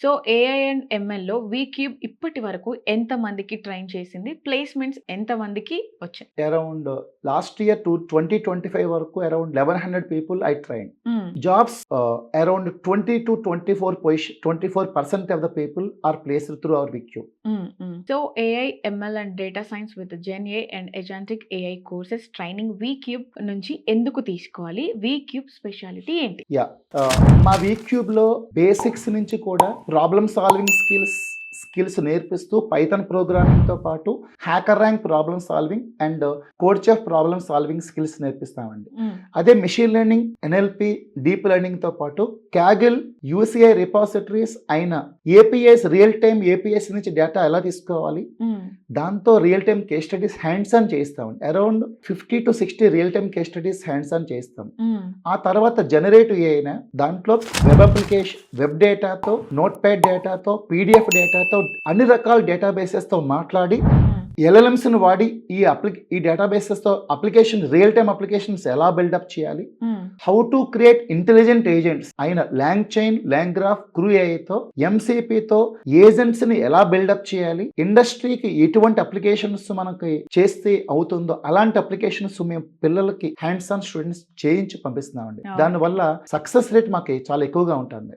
So AI and ఎంఎల్‌లో V Cube ఇప్పటి వరకు ఎంతమందికి ట్రైన్ చేసింది? ప్లేస్‌మెంట్స్ ఎంతమందికి వచ్చాయి? అరౌండ్ లాస్ట్ ఇయర్ టు 2025 వరకు అరౌండ్ 1100 పీపుల్ ఐ ట్రైన్. హ్మ్. Jobs around 20 to 24% of the people are placed through our VQ. So AI, ML and data science with GenAI and agentic AI courses training Vcube నుంచి ఎందుకు తీసుకోవాలి? V Cube speciality ఏంటి? Yeah మా వీక్యూబ్లో basics నుంచి కూడా problem solving skills నేర్పిస్తూ Python ప్రోగ్రామింగ్తో పాటు HackerRank problem solving and CodeChef problem solving skills నేర్పిస్తామండి. అదే మెషిన్ లెర్నింగ్, ఎన్ఎల్పి, డీప్ లెర్నింగ్తో పాటు క్యాగిల్, యూసీఐ రిపాజిటరీస్ అయిన ఏపీఎస్, రియల్ టైమ్ ఏపీఎస్ నుంచి డేటా ఎలా తీసుకోవాలి, దాంతో real time case studies hands on చేస్తామండి. Around 50 to 60 real time case studies hands on చేస్తాం. ఆ తర్వాత జనరేటివ్ ఏఐనా దాంట్లో వెబ్ అప్లికేషన్, వెబ్ డేటాతో, నోట్ ప్యాడ్ డేటాతో, పీడిఎఫ్ డేటాతో, అన్ని రకాల డేటాబేసెస్తో మాట్లాడి ఎల్ఎల్ఎంస్ని వాడి ఈ డేటాబేసెస్తో రియల్ టైమ్ అప్లికేషన్స్ ఎలా బిల్డప్ చేయాలి, how to create intelligent agents అయిన LangChain, LangGraph, crew ఏఐతో, ఎంసీపీతో ఏజెంట్స్ని ఎలా బిల్డప్ చేయాలి, ఇండస్ట్రీకి ఎటువంటి అప్లికేషన్స్ మనకి చేస్తే అవుతుందో అలాంటి అప్లికేషన్స్ మేము పిల్లలకి హ్యాండ్స్ ఆన్ స్టూడెంట్స్ చేయించి పంపిస్తున్నామండి. దానివల్ల సక్సెస్ రేట్ మాకు చాలా ఎక్కువగా ఉంటుంది.